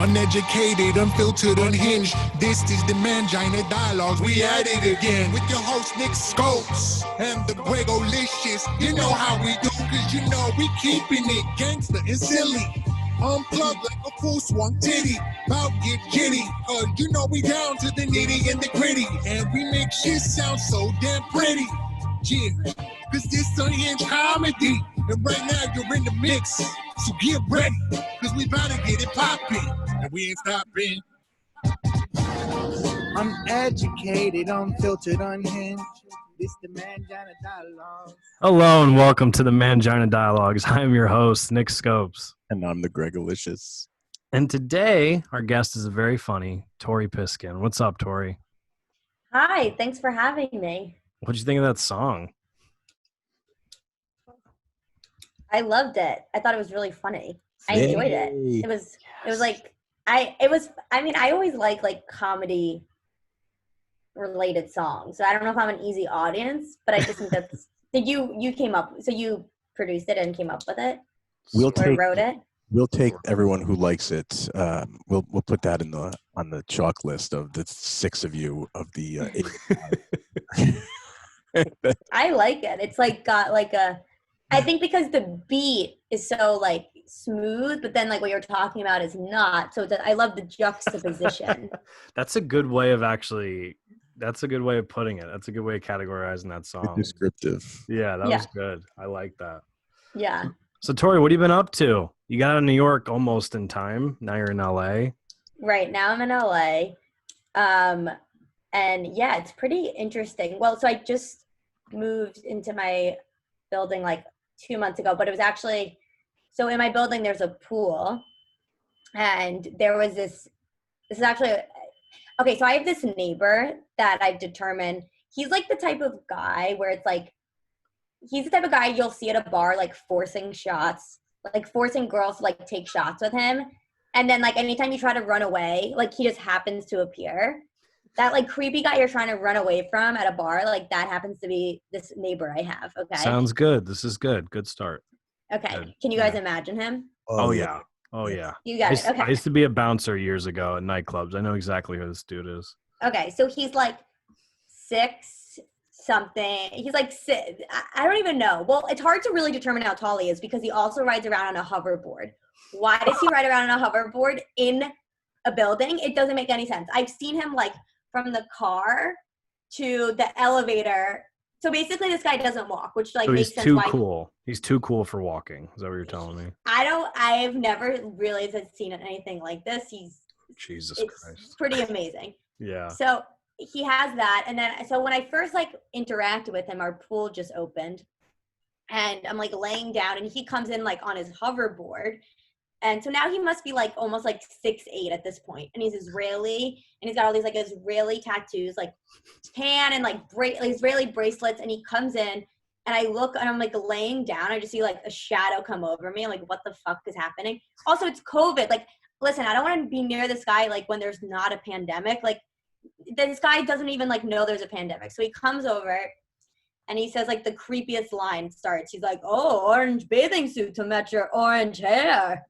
Uneducated, unfiltered, unhinged. This is the Mangina Dialogues. We at it again with your host Nick Scopes and the Gregolicious. You know how we do, cause you know we keeping it gangster and silly. Unplugged like a full swung titty. About get jitty. You know we down to the nitty and the gritty. And we make shit sound so damn pretty. Yeah, cause this unhinged comedy. And right now you're in the mix. So get ready, cause we about to get it poppin'. And we ain't stopping. Uneducated, unfiltered, unhinged. This the Mangina Dialogues. Hello and welcome to the Mangina Dialogues. I'm your host, Nick Scopes. And I'm the Gregolicious. And today, our guest is a very funny Tori Piskin. What's up, Tori? Hi, thanks for having me. What'd you think of that song? I loved it. I thought it was really funny. I enjoyed it. It was like I always like comedy related songs. So I don't know if I'm an easy audience, but I just think that's you came up, so you produced it and came up with it? Wrote it? We'll take everyone who likes it. We'll put that on the chalk list of the six of you of the 8. I like it. It's like got like I think because the beat is so like smooth, but then like what you're talking about is not. So I love the juxtaposition. That's a good way of putting it. That's a good way of categorizing that song. Descriptive. Yeah, that was good. I like that. Yeah. So Tori, what have you been up to? You got out of New York almost in time. Now you're in LA. Right, now I'm in LA. And yeah, it's pretty interesting. Well, so I just moved into my building like 2 months ago, but it was actually, so in my building there's a pool, and there was this is actually, okay, so I have this neighbor that I've determined, he's like the type of guy where it's like, he's the type of guy you'll see at a bar like forcing shots, like forcing girls to like take shots with him, and then like anytime you try to run away, like he just happens to appear. That like creepy guy you're trying to run away from at a bar, like that happens to be this neighbor I have. Okay. Sounds good. This is good. Good start. Okay. Good. Can you guys imagine him? Oh yeah. Oh yeah. You got it. Okay. I used to be a bouncer years ago at nightclubs. I know exactly who this dude is. Okay. So he's like 6 something. He's like 6. I don't even know. Well, it's hard to really determine how tall he is because he also rides around on a hoverboard. Why does he ride around on a hoverboard in a building? It doesn't make any sense. I've seen him like from the car to the elevator. So basically this guy doesn't walk, which like makes sense. He's too cool. He's too cool for walking. Is that what you're telling me? I've never really seen anything like this. Jesus Christ. It's pretty amazing. Yeah. So he has that. And then, so when I first like interacted with him, our pool just opened and I'm like laying down and he comes in like on his hoverboard. And so now he must be like almost like 6'8" at this point. And he's Israeli and he's got all these like Israeli tattoos, like tan and like Israeli bracelets. And he comes in and I look and I'm like laying down. I just see like a shadow come over me. I'm like, what the fuck is happening? Also, it's COVID. Like, listen, I don't want to be near this guy like when there's not a pandemic. Like this guy doesn't even like know there's a pandemic. So he comes over and he says like the creepiest line starts. He's like, oh, orange bathing suit to match your orange hair.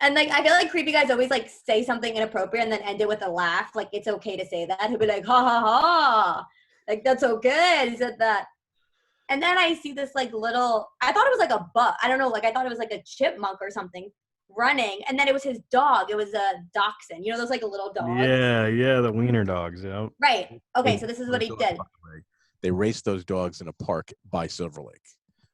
And like I feel like creepy guys always like say something inappropriate and then end it with a laugh. Like it's okay to say that. He'll be like, ha ha ha. Like that's so good. He said that. And then I see this like little, I thought it was like a buck. I don't know, like I thought it was like a chipmunk or something running. And then it was his dog. It was a dachshund. You know those like little dogs? Yeah, the wiener dogs, yeah. Right. Okay, so this is what he did. They race those dogs in a park by Silver Lake.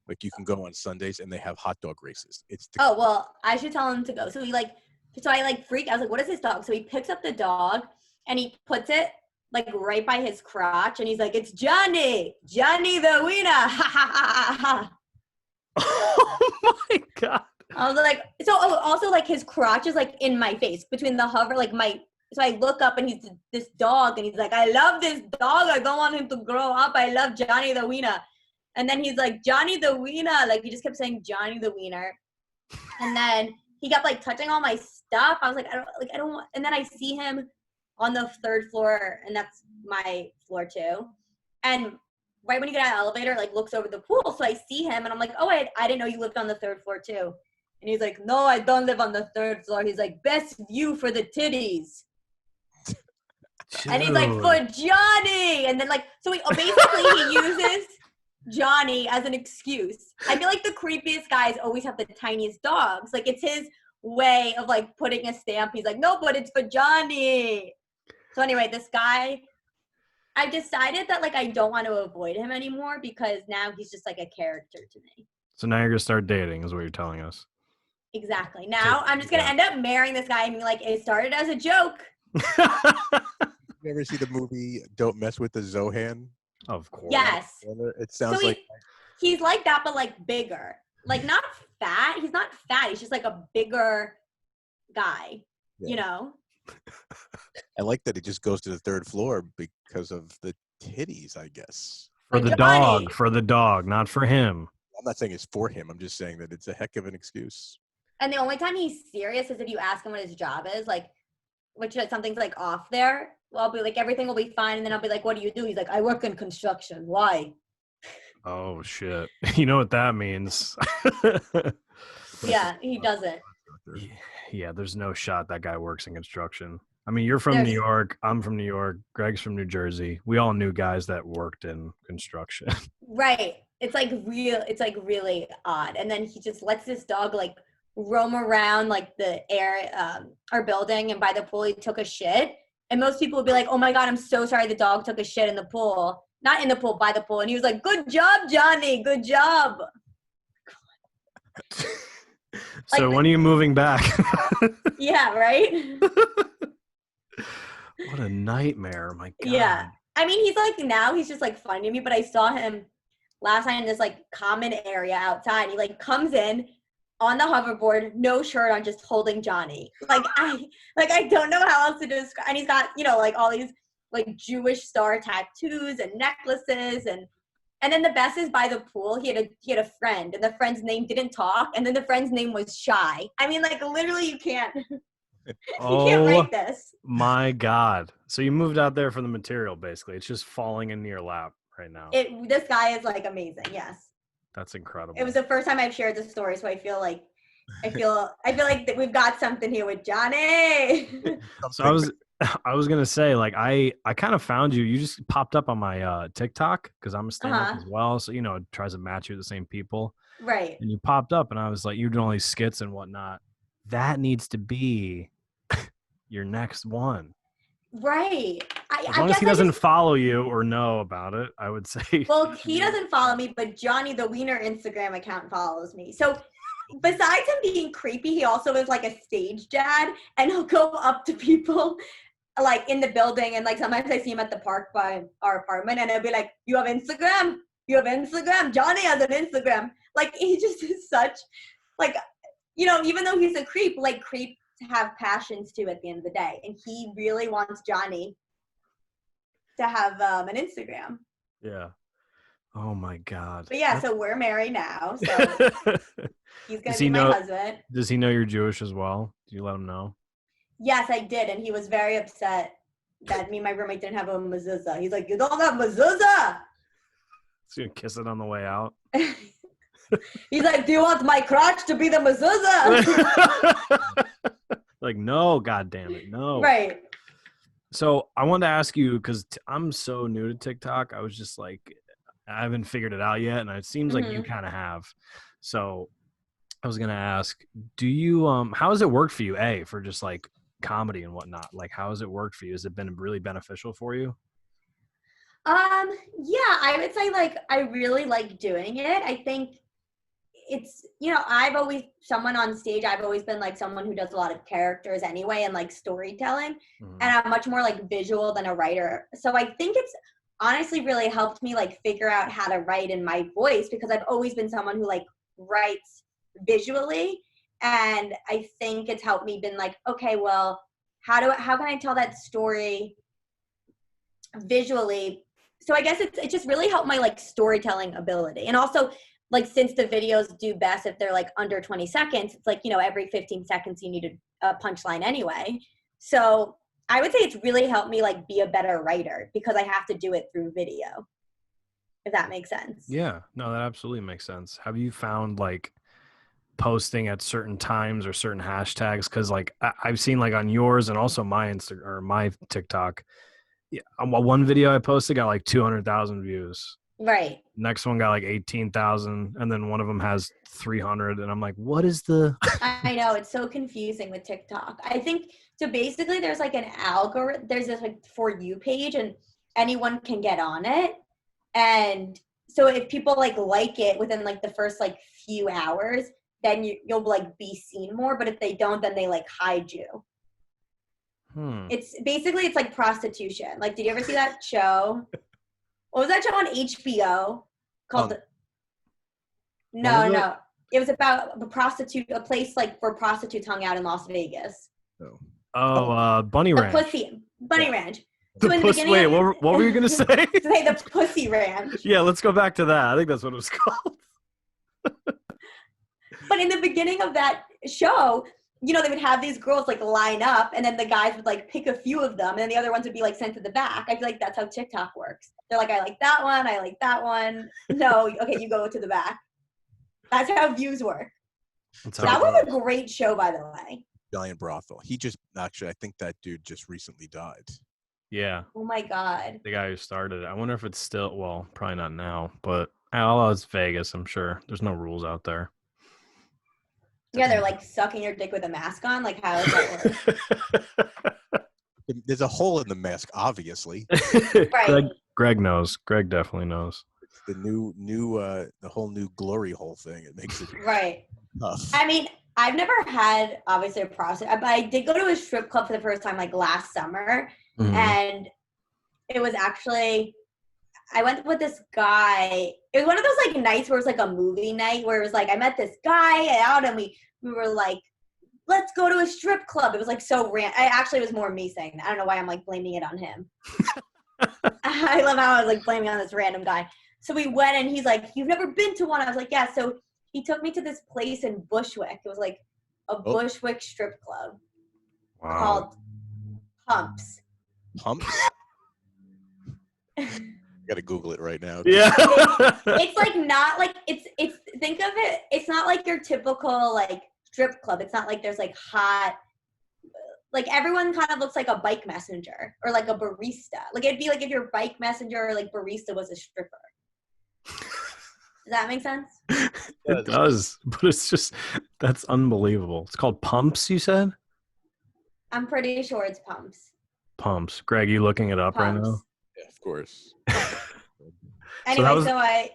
Like you can go on Sundays and they have hot dog races. Oh, well, I should tell him to go. So I like freaked. I was like, what is this dog? So he picks up the dog and he puts it like right by his crotch. And he's like, it's Johnny the wiener. Ha ha ha ha. Oh my God. I was like, also like his crotch is like in my face between the hover, like so I look up and he's this dog and he's like, I love this dog. I don't want him to grow up. I love Johnny the wiener. And then he's like, Johnny the wiener. Like, he just kept saying Johnny the wiener. And then he kept, like, touching all my stuff. I was like, I don't want. And then I see him on the 3rd floor, and that's my floor, too. And right when you get out of the elevator, like, looks over the pool. So I see him, and I'm like, oh, I didn't know you lived on the 3rd floor, too. And And he's like, no, I don't live on the 3rd floor. He's like, best view for the titties. And he's like, for Johnny. And then like, so basically he uses Johnny as an excuse. I feel like the creepiest guys always have the tiniest dogs. Like it's his way of like putting a stamp. He's like, no, but it's for Johnny. So anyway, this guy, I've decided that like I don't want to avoid him anymore because now he's just like a character to me. So now you're gonna start dating, is what you're telling us. Exactly. Now I'm just gonna end up marrying this guy and be like, it started as a joke. You ever see the movie Don't Mess with the Zohan? Of course. Yes. It sounds so like he's like that, but like bigger. Like not fat. He's not fat. He's just like a bigger guy. Yeah. You know? I like that it just goes to the 3rd floor because of the titties, I guess. For the dog. For the dog, not for him. I'm not saying it's for him. I'm just saying that it's a heck of an excuse. And the only time he's serious is if you ask him what his job is, like, which something's like off there. Well, I'll be like, everything will be fine. And then I'll be like, what do you do? He's like, I work in construction. Why? Oh, shit. You know what that means. Yeah, he doesn't. Yeah, there's no shot that guy works in construction. I mean, you're from New York. I'm from New York. Greg's from New Jersey. We all knew guys that worked in construction. Right. It's like really odd. And then he just lets this dog like roam around like the our building, and by the pool he took a shit. And most people would be like, oh my God, I'm so sorry the dog took a shit in the pool. Not in the pool, by the pool. And he was like, good job, Johnny. Good job. So when are you moving back? Yeah, right? What a nightmare. My God. Yeah. I mean, he's like, now he's just like funny to me, but I saw him last night in this like common area outside. He like comes in on the hoverboard, no shirt on, just holding Johnny. I don't know how else to describe. And he's got, you know, like all these like Jewish star tattoos and necklaces, and then the best is by the pool he had a friend, and the friend's name didn't talk, and then the friend's name was Shy. I mean, like literally you can't you can't write this. My God. So you moved out there for the material, basically. It's just falling into your lap right now. This guy is like amazing. Yes. That's incredible. It was the first time I've shared this story, so I feel like that we've got something here with Johnny. So I was gonna say, like, I kind of found you. You just popped up on my TikTok because I'm a stand-up as well. So, you know, it tries to match you with the same people. Right. And you popped up, and I was like, you're doing all these skits and whatnot. That needs to be your next one. Right. As long as he doesn't follow you or know about it, I would say. Well, he doesn't follow me, but Johnny the Wiener Instagram account follows me. So besides him being creepy, he also is like a stage dad, and he'll go up to people like in the building, and like sometimes I see him at the park by our apartment, and he'll be like, you have Instagram? You have Instagram? Johnny has an Instagram. Like he just is such like, you know, even though he's a creep, like creeps have passions too at the end of the day, and he really wants Johnny to have an Instagram. Yeah. Oh my God. But yeah, so we're married now. So he's gonna be my husband. Does he know you're Jewish as well? Do you let him know? Yes, I did, and he was very upset that me and my roommate didn't have a mezuzah. He's like, you don't have mezuzah? So you kiss it on the way out. He's like, do you want my crotch to be the mezuzah? Like, no, God damn it, no. Right. So I wanted to ask you, because I'm so new to TikTok, I was just like, I haven't figured it out yet, and it seems like you kind of have. So I was gonna ask, do you how has it worked for you? For just like comedy and whatnot. Like, how has it worked for you? Has it been really beneficial for you? Yeah, I would say like I really like doing it. I think it's, you know, I've always been like someone who does a lot of characters anyway and like storytelling, and I'm much more like visual than a writer. So I think it's honestly really helped me like figure out how to write in my voice, because I've always been someone who like writes visually, and I think it's helped me been like, okay, well, how can I tell that story visually? So I guess it's just really helped my like storytelling ability. And also, like, since the videos do best if they're like under 20 seconds, it's like, you know, every 15 seconds you need a punchline anyway. So I would say it's really helped me like be a better writer, because I have to do it through video, if that makes sense. Yeah, no, that absolutely makes sense. Have you found like posting at certain times or certain hashtags, because like I've seen like on yours and also my Instagram or my TikTok, yeah, one video I posted got like 200,000 views. Right. Next one got like 18,000, and then one of them has 300, and I'm like, what is the? I know, it's so confusing with TikTok. I think so. Basically, there's like an algorithm. There's this like For You page, and anyone can get on it. And so if people like it within like the first like few hours, then you'll like be seen more. But if they don't, then they like hide you. It's basically, it's like prostitution. Like, did you ever see that show? What was that show on HBO called? No. It was about a place like where prostitutes hung out in Las Vegas. Bunny Ranch. Bunny Ranch. So Wait, what were you gonna say? Say the Pussy Ranch. Yeah, let's go back to that. I think that's what it was called. But in the beginning of that show, you know, they would have these girls like line up, and then the guys would like pick a few of them, and then the other ones would be like sent to the back. I feel like that's how TikTok works. They're like, I like that one, I like that one. No, okay, you go to the back. That's how views work. That was a great show, by the way. Giant brothel. He just actually, I think that dude just recently died. Yeah. Oh my God. The guy who started it. I wonder if it's still, well, probably not now, but it's Vegas, I'm sure. There's no rules out there. Yeah, they're like sucking your dick with a mask on. Like, how does that work? There's a hole in the mask, obviously. Right. Greg knows. Greg definitely knows. It's the the whole new glory hole thing. It makes it right. tough. I mean, I've never had obviously a prostitute, but I did go to a strip club for the first time like last summer, and it was actually, I went with this guy. It was one of those like nights where it was like a movie night where it was like I met this guy out and we were like, let's go to a strip club. It was like so it was more me saying that. I don't know why I'm like blaming it on him. I love how I was like blaming on this random guy. So we went and he's like, you've never been to one? I was like, yeah. So he took me to this place in Bushwick. It was like a Bushwick strip club called Pumps. Pumps? Gotta Google it right now. Yeah. It's like not like it's think of it, it's not like your typical like strip club. It's not like there's like hot, like everyone kind of looks like a bike messenger or like a barista. Like it'd be like if your bike messenger or like barista was a stripper. Does that make sense? It does, but it's just, that's unbelievable. It's called Pumps, you said? I'm pretty sure it's Pumps. Pumps. Greg, you looking it up right now? Yeah, of course. Anyway, so I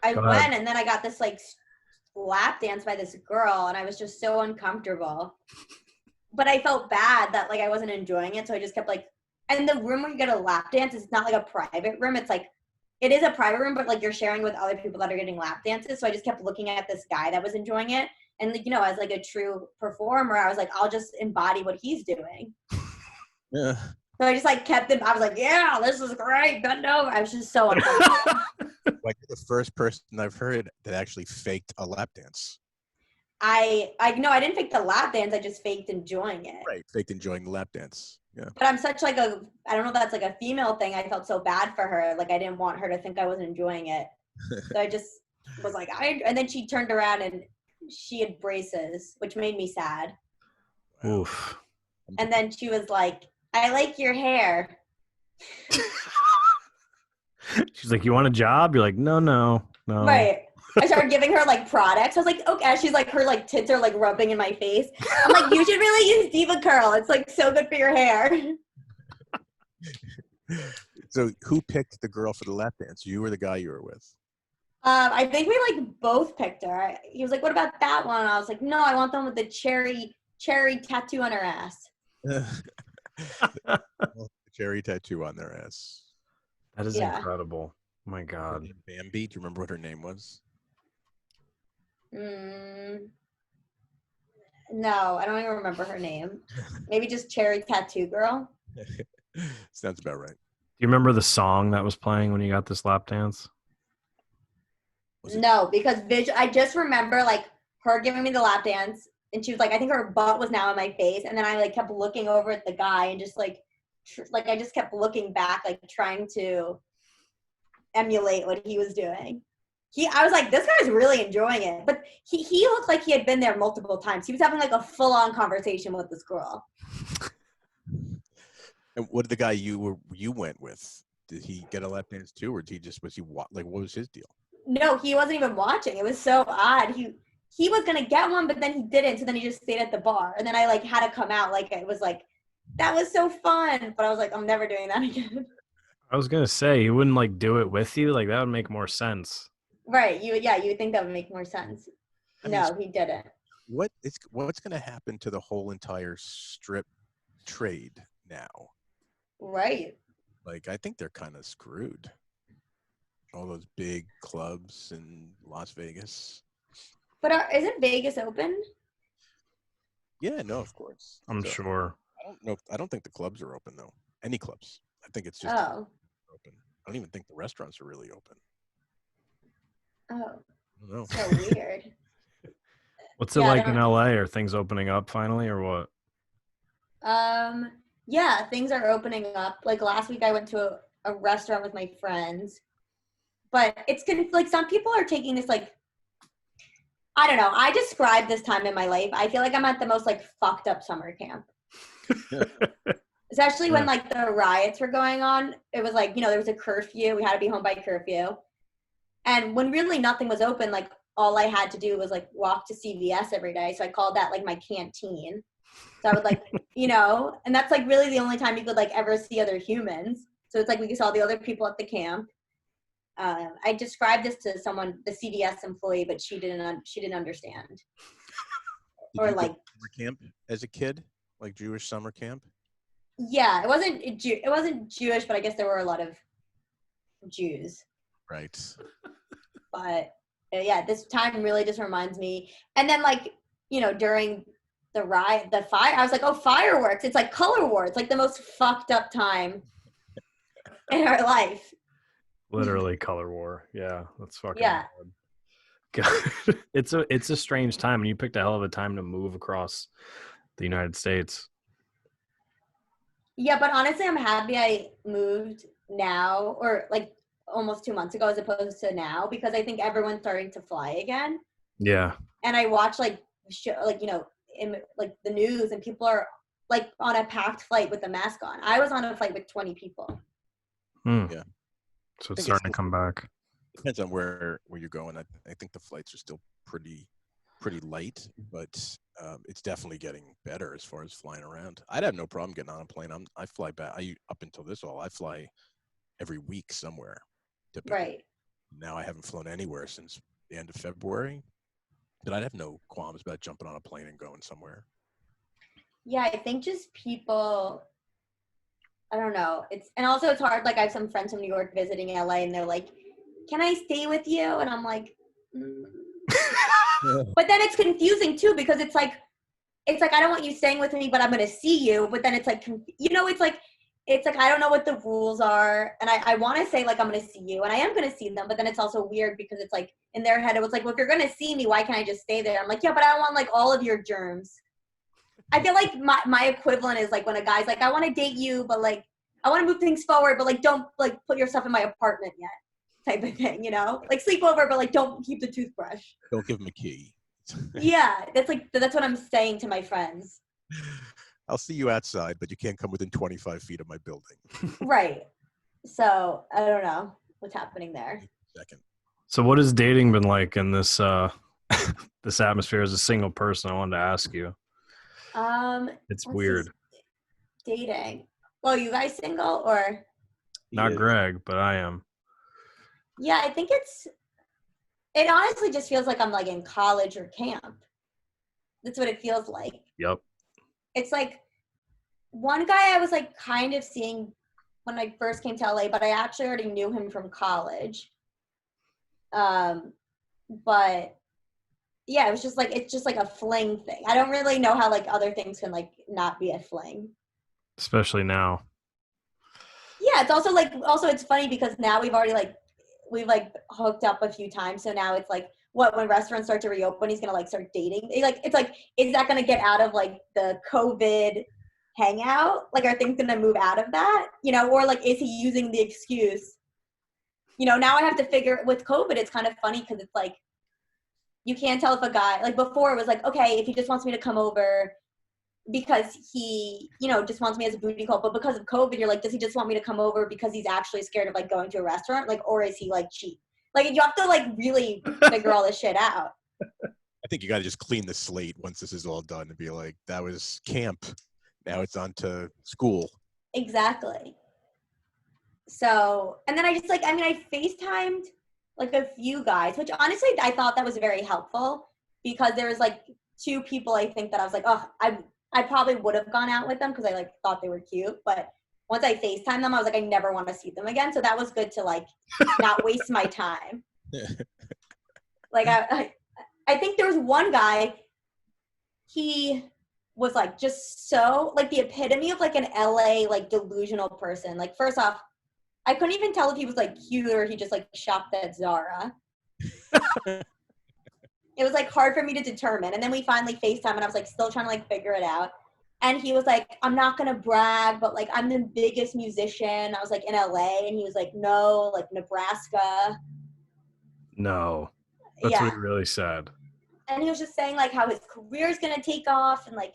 went and then I got this like lap dance by this girl and I was just so uncomfortable. But I felt bad that like I wasn't enjoying it, so I just kept like, and the room where you get a lap dance is not like a private room. It's like, it is a private room, but like you're sharing with other people that are getting lap dances. So I just kept looking at this guy that was enjoying it. And you know, as like a true performer, I was like, I'll just embody what he's doing. Yeah. So I just like kept it. I was like, yeah, this is great. Bend over. I was just so uncomfortable. Like the first person I've heard that actually faked a lap dance. I didn't fake the lap dance. I just faked enjoying it. Right, faked enjoying the lap dance. Yeah. But I'm such like I don't know if that's like a female thing. I felt so bad for her. Like I didn't want her to think I wasn't enjoying it. So I just was like, and then she turned around and she had braces, which made me sad. Oof. And then she was like, I like your hair. She's like, you want a job? You're like, no. Right. I started giving her like products. I was like, okay. She's like, her like tits are like rubbing in my face. I'm like, you should really use Diva Curl. It's like so good for your hair. So who picked the girl for the lap dance? You or the guy you were with? I think we like both picked her. He was like, what about that one? I was like, no, I want the one with the cherry tattoo on her ass. Cherry tattoo on their ass. That is incredible. Oh my God. Bambi, do you remember what her name was? No, I don't even remember her name. Maybe just Cherry Tattoo Girl. Sounds about right. Do you remember the song that was playing when you got this lap dance? No, because I just remember like her giving me the lap dance, and she was like, I think her butt was now in my face, and then I like kept looking over at the guy and just like I just kept looking back, like trying to emulate what he was doing. I was like, this guy's really enjoying it. But he looked like he had been there multiple times. He was having like a full-on conversation with this girl. And what did the guy you went with? Did he get a lap dance too, or what was his deal? No, he wasn't even watching. It was so odd. He was gonna get one, but then he didn't. So then he just stayed at the bar, and then I like had to come out. Like it was like that was so fun, but I was like, I'm never doing that again. I was gonna say he wouldn't like do it with you. Like that would make more sense. Right? You would think that would make more sense. No, he didn't. What's gonna happen to the whole entire strip trade now? Right. Like I think they're kind of screwed. All those big clubs in Las Vegas. But isn't Vegas open? Yeah, no, of course. I'm sure. I don't know. I don't think the clubs are open though. Any clubs. I think it's just Oh. open. I don't even think the restaurants are really open. Oh. I don't know. So weird. What's it like in LA? Are things opening up finally or what? Yeah, things are opening up. Like last week I went to a restaurant with my friends. But it's like some people are taking this like, I don't know. I describe this time in my life. I feel like I'm at the most like fucked up summer camp. Especially when like the riots were going on. It was like, there was a curfew. We had to be home by curfew. And when really nothing was open, like all I had to do was like walk to CVS every day. So I called that like my canteen. So I would like, and that's like really the only time you could like ever see other humans. So it's like we saw the other people at the camp. I described this to someone, the CVS employee, but she didn't understand. Did or you like go to summer camp as a kid, like Jewish summer camp. Yeah, it wasn't Jewish, but I guess there were a lot of Jews. Right. But yeah, this time really just reminds me. And then like during the riot, the fire, I was like, oh, fireworks! It's like color war. It's like the most fucked up time in our life. Literally color war. Yeah, that's fucking Yeah. God. It's a strange time, and you picked a hell of a time to move across the United States. Yeah, but honestly, I'm happy I moved now, or like almost 2 months ago, as opposed to now, because I think everyone's starting to fly again. Yeah. And I watch in like the news, and people are like on a packed flight with a mask on. I was on a flight with 20 people. Yeah. So it's starting to come back. Depends on where you're going. I think the flights are still pretty light, but it's definitely getting better as far as flying around. I'd have no problem getting on a plane. I fly back. Up until this I fly every week somewhere. Typically. Right. Now I haven't flown anywhere since the end of February, but I'd have no qualms about jumping on a plane and going somewhere. Yeah, I think just people, I don't know. And also it's hard. Like I have some friends from New York visiting LA, and they're like, "Can I stay with you?" And I'm like, But then it's confusing too, because it's like I don't want you staying with me, but I'm gonna see you. But then it's like, it's like I don't know what the rules are, and I want to say like I'm gonna see you, and I am gonna see them, but then it's also weird because it's like in their head it was like, well, if you're gonna see me, why can't I just stay there? I'm like, yeah, but I don't want like all of your germs. I feel like my equivalent is like when a guy's like, I want to date you, but like I want to move things forward, but like don't like put your stuff in my apartment yet, type of thing, like sleep over, but like don't keep the toothbrush. Don't give him a key. Yeah, that's what I'm saying to my friends. I'll see you outside, but you can't come within 25 feet of my building. Right. So I don't know what's happening there. Second. So what has dating been like in this this atmosphere as a single person? I wanted to ask you. It's weird. Dating. Well, you guys single or? Not Greg, but I am. Yeah, I think it honestly just feels like I'm like in college or camp. That's what it feels like. Yep. It's like one guy I was like kind of seeing when I first came to LA, but I actually already knew him from college. But yeah, it's just like a fling thing. I don't really know how like other things can like not be a fling. Especially now. Yeah, it's it's funny because now we've hooked up a few times. So now it's like when restaurants start to reopen, he's gonna like start dating. It's like, is that gonna get out of like the COVID hangout? Like, are things gonna move out of that? Or like, is he using the excuse now I have to figure with COVID, it's kind of funny because it's like, you can't tell if a guy, like before it was like, okay, if he just wants me to come over because he, just wants me as a booty call. But because of COVID, you're like, does he just want me to come over because he's actually scared of like going to a restaurant? Like, or is he like cheap? Like, you have to like really figure all this shit out. I think you got to just clean the slate once this is all done and be like, that was camp. Now it's on to school. Exactly. So, and then I just like, I FaceTimed like a few guys, which honestly, I thought that was very helpful because there was like 2 people I think that I was like, oh, I probably would have gone out with them because I like thought they were cute. But once I FaceTimed them, I was like, I never want to see them again. So that was good to like not waste my time. Like I think there was one guy, he was like just so like the epitome of like an LA like delusional person. Like first off, I couldn't even tell if he was like cute or he just like shopped at Zara. It was like hard for me to determine. And then we finally FaceTime and I was like still trying to like figure it out. And he was like, I'm not gonna brag, but like I'm the biggest musician. I was like in LA and he was like, no, like Nebraska. No. That's what he really said. And he was just saying like how his career is gonna take off and like,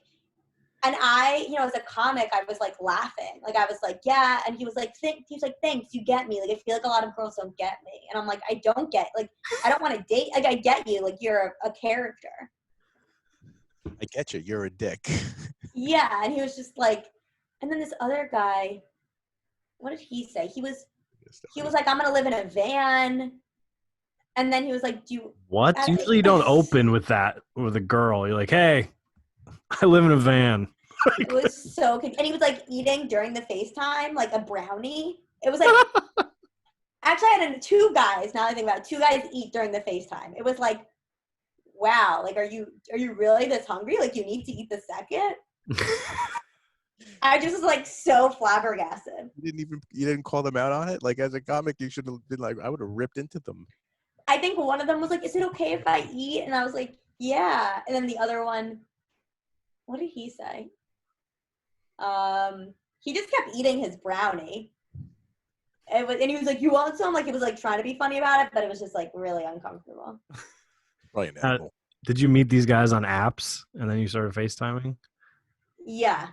and I, as a comic, I was like laughing. Like I was like, yeah. And he was like, thanks, you get me. Like I feel like a lot of girls don't get me. And I'm like, I don't get, like, I don't want to date. Like I get you. Like you're a character. I get you. You're a dick. Yeah. And he was just like, and then this other guy, what did he say? He was like, I'm going to live in a van. And then he was like, what? Usually you don't open with that with a girl. You're like, hey, I live in a van. It was so good. And he was like eating during the FaceTime, like a brownie. It was like, actually I had 2 guys, now that I think about it, 2 guys eat during the FaceTime. It was like, wow, like, are you really this hungry? Like you need to eat the second? I just was like so flabbergasted. You didn't call them out on it? Like as a comic, you should have been like, I would have ripped into them. I think one of them was like, is it okay if I eat? And I was like, yeah. And then the other one, what did he say? He just kept eating his brownie. And he was like, you want some? Like, he was like trying to be funny about it, but it was just like really uncomfortable. Probably an animal. Did you meet these guys on apps and then you started FaceTiming? Yeah.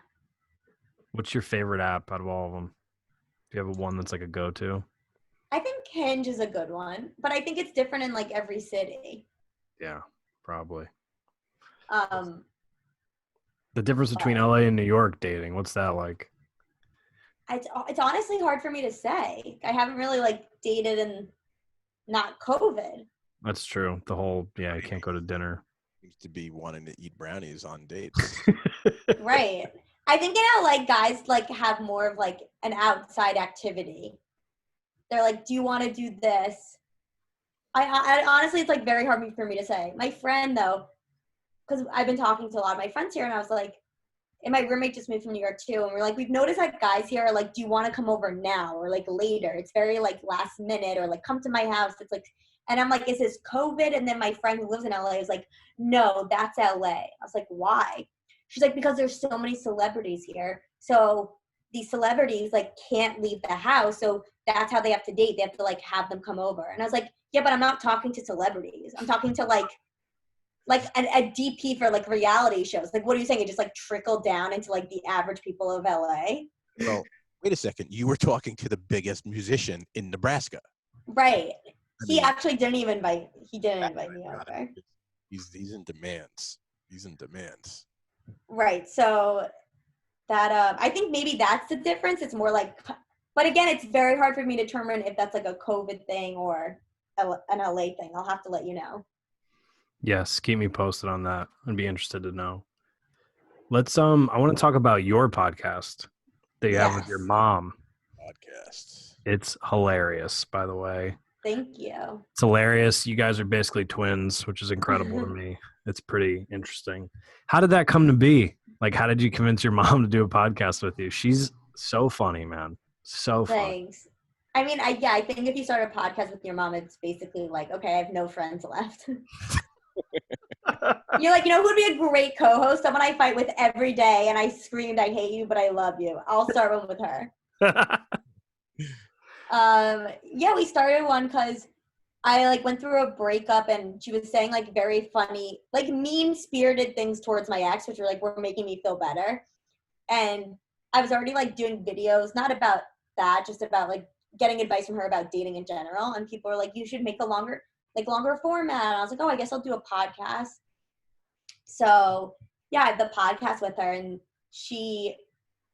What's your favorite app out of all of them? Do you have one that's like a go-to? I think Hinge is a good one, but I think it's different in like every city. Yeah, probably. The difference between LA and New York dating, what's that like? It's honestly hard for me to say. I haven't really like dated in not COVID. That's true. The whole, you can't go to dinner. Seems to be wanting to eat brownies on dates. Right. I think in LA guys like have more of like an outside activity. They're like, do you want to do this? I honestly, it's like very hard for me to say. My friend though, because I've been talking to a lot of my friends here and I was like, and my roommate just moved from New York too. And we're like, we've noticed that guys here are like, do you want to come over now or like later? It's very like last minute or like come to my house. It's like, and I'm like, is this COVID? And then my friend who lives in LA is like, no, that's LA. I was like, why? She's like, because there's so many celebrities here. So these celebrities like can't leave the house. So that's how they have to date. They have to like have them come over. And I was like, yeah, but I'm not talking to celebrities. I'm talking to like a DP for like reality shows. Like, what are you saying? It just like trickled down into like the average people of LA. Well, wait a second. You were talking to the biggest musician in Nebraska. Right. He actually didn't invite me over. He's in demands. He's in demands. Right. So that I think maybe that's the difference. It's more like, but again, it's very hard for me to determine if that's like a COVID thing or an LA thing. I'll have to let you know. Yes, keep me posted on that. I'd be interested to know. Let's I want to talk about your podcast that you have with your mom. Podcast. It's hilarious, by the way. Thank you. It's hilarious. You guys are basically twins, which is incredible to me. It's pretty interesting. How did that come to be? Like, how did you convince your mom to do a podcast with you? She's so funny, man. So funny. Thanks. I mean, I think if you start a podcast with your mom, it's basically like, okay, I have no friends left. You're like, who would be a great co-host? Someone I fight with every day and I screamed, I hate you, but I love you. I'll start one with her. Yeah, we started one because I like went through a breakup and she was saying like very funny, like mean-spirited things towards my ex, which were making me feel better. And I was already like doing videos, not about that, just about like getting advice from her about dating in general. And people were like, you should make a longer format. And I was like, oh, I guess I'll do a podcast. So yeah, I have the podcast with her, and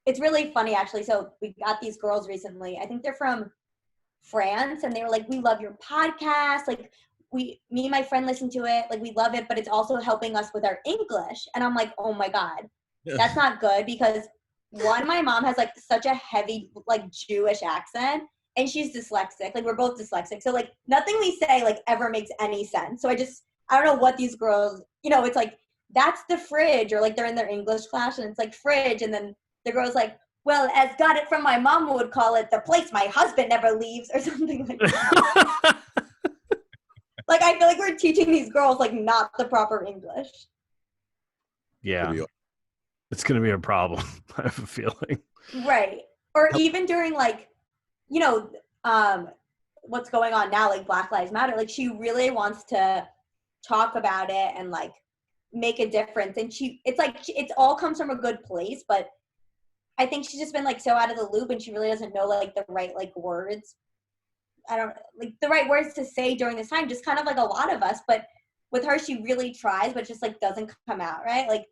it's really funny actually. So we got these girls recently. I think they're from France, and they were like, we love your podcast. Like me and my friend listen to it. Like we love it, but it's also helping us with our English. And I'm like, oh my God, that's not good because one, my mom has like such a heavy like Jewish accent, and she's dyslexic. Like we're both dyslexic. So like nothing we say like ever makes any sense. So I don't know what these girls, it's like, that's the fridge, or like they're in their English class and it's like fridge. And then the girl's like, well, as got it from my mom would call it, the place my husband never leaves, or something like that. Like, I feel like we're teaching these girls, like, not the proper English. Yeah. It's going to be a problem, I have a feeling. Right. Or even during, like, what's going on now, like Black Lives Matter, like, she really wants to talk about it and, like, make a difference. And it all comes from a good place, but I think she's just been like so out of the loop, and she really doesn't know like the right like words. I don't like the right words to say during this time, just kind of like a lot of us. But with her, she really tries, but just like doesn't come out right. Like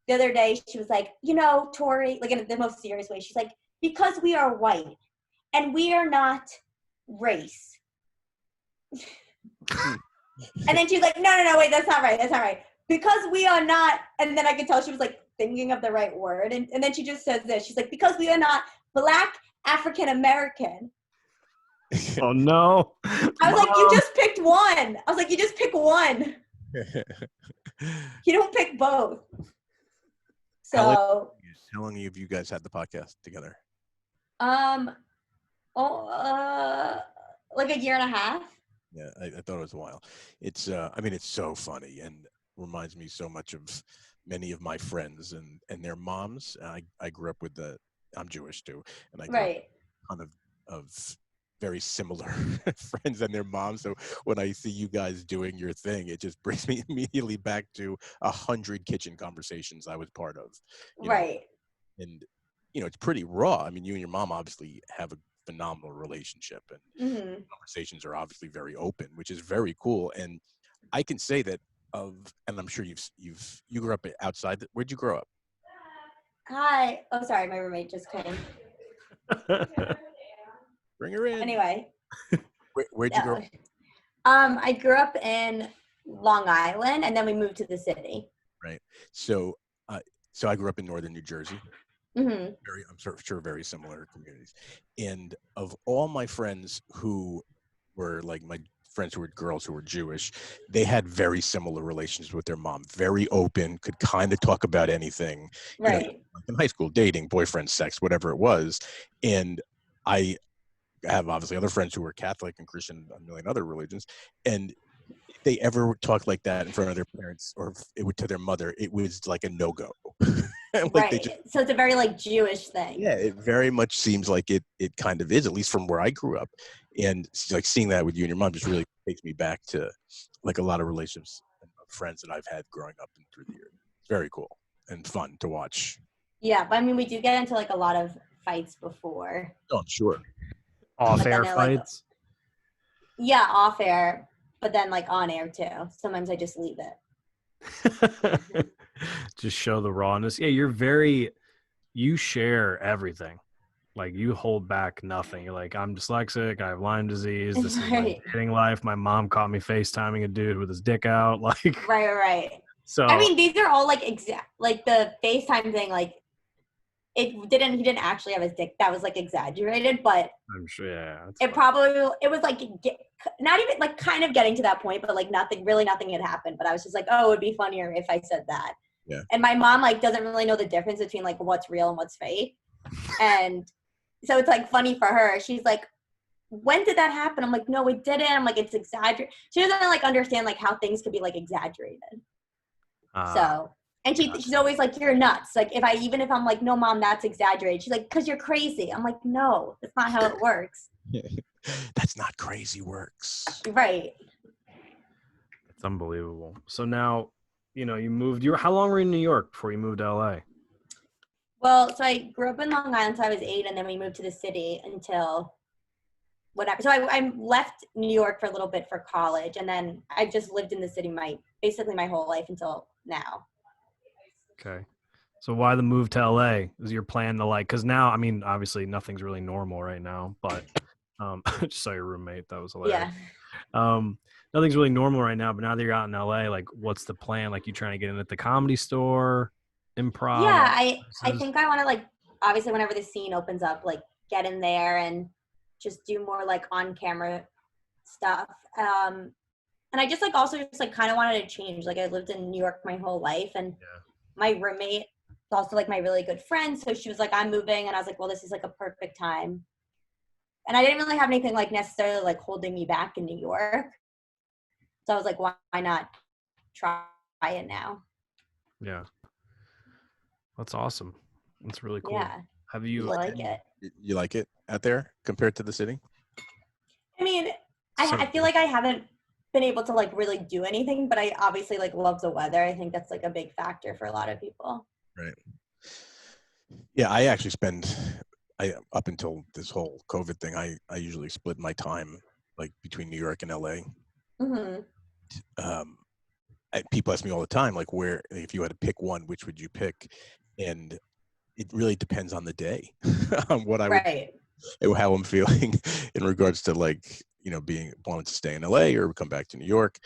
the other day, she was like, Tori, like in the most serious way, she's like, because we are white and we are not race. And then she's like, no, wait, that's not right. Because we are not, and then I could tell she was like thinking of the right word. And then she just says this. She's like, because we are not Black African American. Oh, no. I was like, you just picked one. I was like, you just pick one. You don't pick both. So. How long have you guys had the podcast together? Like a year and a half. Yeah, I thought it was a while. It's, it's so funny and reminds me so much of many of my friends and their moms. I grew up with I'm Jewish too, and I grew up with a ton of very similar friends and their moms. So when I see you guys doing your thing, it just brings me immediately back to 100 kitchen conversations I was part of. Right. And it's pretty raw. I mean, you and your mom obviously have a phenomenal relationship, and conversations are obviously very open, which is very cool. And I can say that and I'm sure you grew up outside. Where'd you grow up? Hi. Oh, sorry, my roommate just came. Bring her in. Anyway. Where'd you grow up? I grew up in Long Island, and then we moved to the city. Right. So I grew up in northern New Jersey. Mm-hmm. I'm sure very similar communities. And of all my friends who were like my friends who were girls who were Jewish, they had very similar relations with their mom. Very open, could kind of talk about anything. Right. Like in high school, dating, boyfriend, sex, whatever it was. And I have obviously other friends who were Catholic and Christian, a million other religions. And if they ever talked like that in front of their parents or to their mother, it was like a no-go. Like right. So it's a very like Jewish thing. Yeah, it very much seems like it kind of is, at least from where I grew up. And like seeing that with you and your mom just really takes me back to like a lot of relationships and friends that I've had growing up and through the years. It's very cool and fun to watch. Yeah, but I mean, we do get into like a lot of fights before. Oh, I'm sure. Off-air fights? Like, yeah, off-air, but then like on air too. Sometimes I just leave it. Just show the rawness. Yeah, you share everything. Like you hold back nothing. You're like, I'm dyslexic, I have Lyme disease, this is my dating life. My mom caught me FaceTiming a dude with his dick out. Like Right. So I mean, these are all like like the FaceTime thing, like he didn't actually have his dick. That was like exaggerated, but I'm sure it was like not even like kind of getting to that point, but like nothing had happened. But I was just like, oh, it would be funnier if I said that. Yeah. And my mom like doesn't really know the difference between like what's real and what's fake. And so it's like funny for her. She's like, when did that happen? I'm like, no, it didn't. I'm like, it's exaggerated. She doesn't like understand like how things could be like exaggerated. So, and she's always like, you're nuts. Like even if I'm like, no, mom, that's exaggerated. She's like, cause you're crazy. I'm like, no, that's not how it works. That's not crazy works. Right. It's unbelievable. So now, you moved. How long were you in New York before you moved to LA? Well, so I grew up in Long Island until I was 8, and then we moved to the city until whatever. So I left New York for a little bit for college, and then I just lived in the city basically my whole life until now. Okay. So why the move to LA? Is your plan to because now, I mean, obviously nothing's really normal right now, but just saw your roommate. That was hilarious. Yeah. Nothing's really normal right now, but now that you're out in LA, what's the plan? You trying to get in at the Comedy Store, improv? Yeah, I think I want to obviously whenever the scene opens up, get in there and just do more on camera stuff. And I just also just kind of wanted to change. I lived in New York my whole life, and my roommate is also my really good friend. So she was like, I'm moving, and I was like, well, this is a perfect time. And I didn't really have anything necessarily holding me back in New York. So I was like, why not try it now? Yeah. That's awesome. That's really cool. Yeah. Have you like it? You like it out there compared to the city? I mean, I feel like I haven't been able to really do anything, but I obviously love the weather. I think that's a big factor for a lot of people. Right. Yeah, I actually up until this whole COVID thing, I usually split my time between New York and LA. Mm-hmm. People ask me all the time, where, if you had to pick one, which would you pick? And it really depends on the day, on what I would, how I'm feeling in regards to wanting to stay in LA or come back to New York.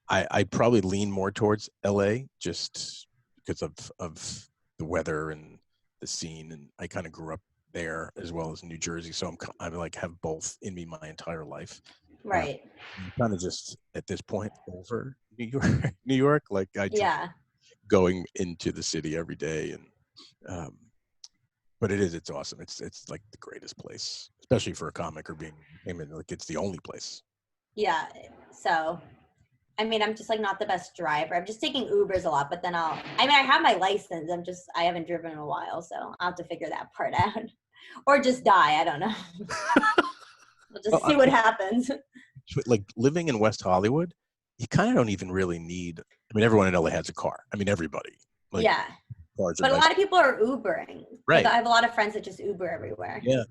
I probably lean more towards LA just because of the weather and the scene, and I kind of grew up there as well as New Jersey, so I have both in me my entire life. Right. I'm kind of just at this point over New York. Yeah. Going into the city every day, and but it's awesome. It's the greatest place, especially for a comic or being it's the only place. Yeah. So, I mean, I'm just not the best driver. I'm just taking Ubers a lot, but then I have my license. I haven't driven in a while, so I'll have to figure that part out, or just die. I don't know. We'll just see what happens. Living in West Hollywood, you kind of don't even really need. I mean, everyone in LA has a car. I mean, everybody. Yeah. But a lot of people are Ubering. Right. I have a lot of friends that just Uber everywhere. Yeah,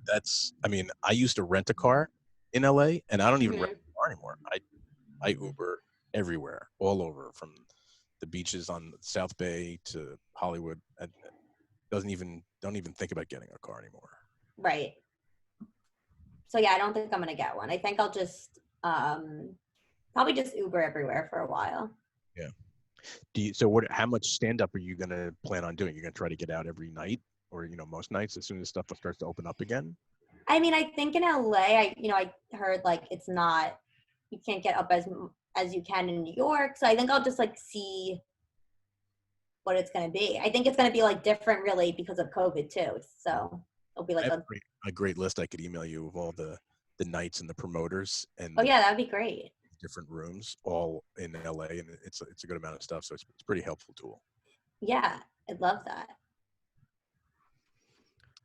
I used to rent a car in LA, and I don't even rent a car anymore. I Uber everywhere, all over, from the beaches on South Bay to Hollywood. And don't even think about getting a car anymore. Right. So yeah, I don't think I'm gonna get one. I think I'll just probably just Uber everywhere for a while. Yeah. How much stand-up are you gonna plan on doing? You're gonna try to get out every night, or most nights as soon as stuff starts to open up again? I mean, I think in LA, I heard it's not, you can't get up as you can in New York. So I think I'll just see what it's gonna be. I think it's gonna be different really because of COVID too. So it'll be a great list I could email you of all the nights and the promoters and yeah, that'd be great. Different rooms all in LA, and it's a good amount of stuff, so it's a pretty helpful tool. Yeah, I'd love that.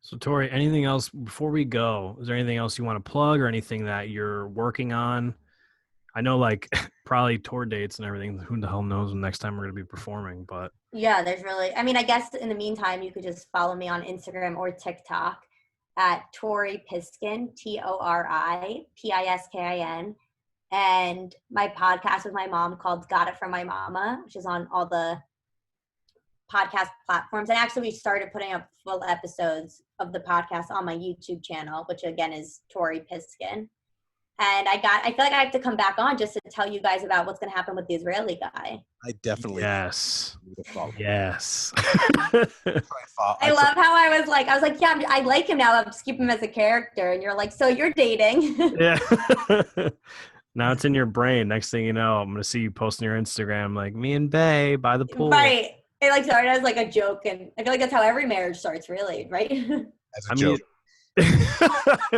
So Tori, anything else before we go? Is there anything else you want to plug or anything that you're working on? I know probably tour dates and everything. Who the hell knows when next time we're going to be performing, but yeah, I guess in the meantime, you could just follow me on Instagram or TikTok at Tori Piskin, ToriPiskin. And my podcast with my mom called Got It From My Mama, which is on all the podcast platforms. And actually, we started putting up full episodes of the podcast on my YouTube channel, which again is Tori Piskin. And I feel like I have to come back on just to tell you guys about what's going to happen with the Israeli guy. I definitely yes. I love how I was like, yeah, I like him now. I'll just keep him as a character. And you're like, so you're dating. Yeah. Now it's in your brain. Next thing you know, I'm going to see you posting your Instagram me and Bae by the pool. Right. It started as a joke. And I feel like that's how every marriage starts, really, right? As a joke.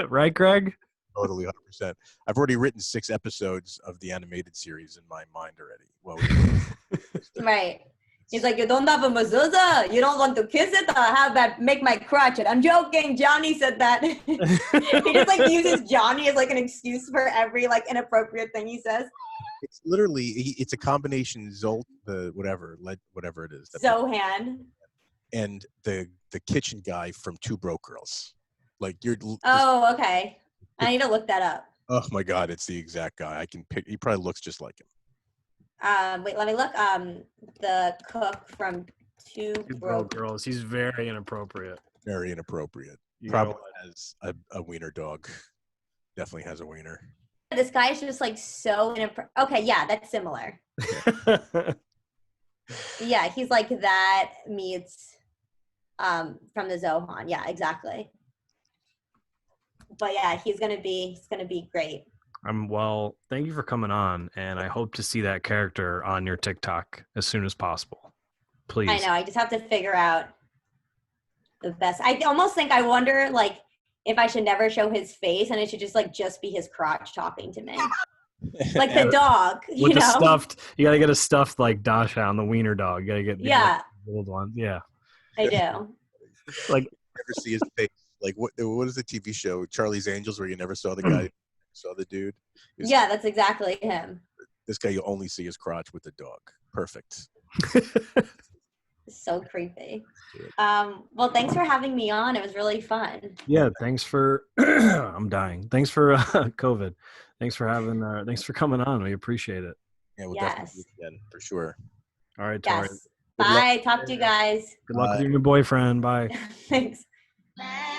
Right, Greg? Totally, 100%. I've already written 6 episodes of the animated series in my mind already. Well, right. He's like, you don't have a mezuzah? You don't want to kiss it? How about make my crotch it? I'm joking. Johnny said that. He just like uses Johnny as like an excuse for every like inappropriate thing he says. It's literally, it's a combination Zolt, whatever it is. Zohan. And the kitchen guy from Two Broke Girls. Like Oh, okay. I need to look that up. Oh my God, it's the exact guy. I can pick. He probably looks just like him. Wait, let me look. The cook from Two Broke Girls. He's very inappropriate. Very inappropriate. Probably has a wiener dog. Definitely has a wiener. This guy is just like so okay, yeah, that's similar. Yeah, he's like that meets from the Zohan. Yeah, exactly. But yeah, he's gonna be great. Well, thank you for coming on, and I hope to see that character on your TikTok as soon as possible. Please. I know. I just have to figure out the best. I almost think I wonder like if I should never show his face and it should just be his crotch talking to me. Like the dog, you gotta get a stuffed like Dasha on the wiener dog. You gotta get the old one. Yeah. I do. Like never see his face. Like what is the TV show Charlie's Angels where you never saw the guy, saw the dude? Yeah, that's exactly him. This guy, you only see his crotch with the dog. Perfect. So creepy. Well, thanks for having me on. It was really fun. Yeah, thanks for I'm dying. Thanks for COVID. Thanks for coming on. We appreciate it. Yeah, we'll definitely do it again for sure. All right, Tori. Yes. Bye. Talk to you guys. Good luck with your new boyfriend. Bye. Thanks. Bye.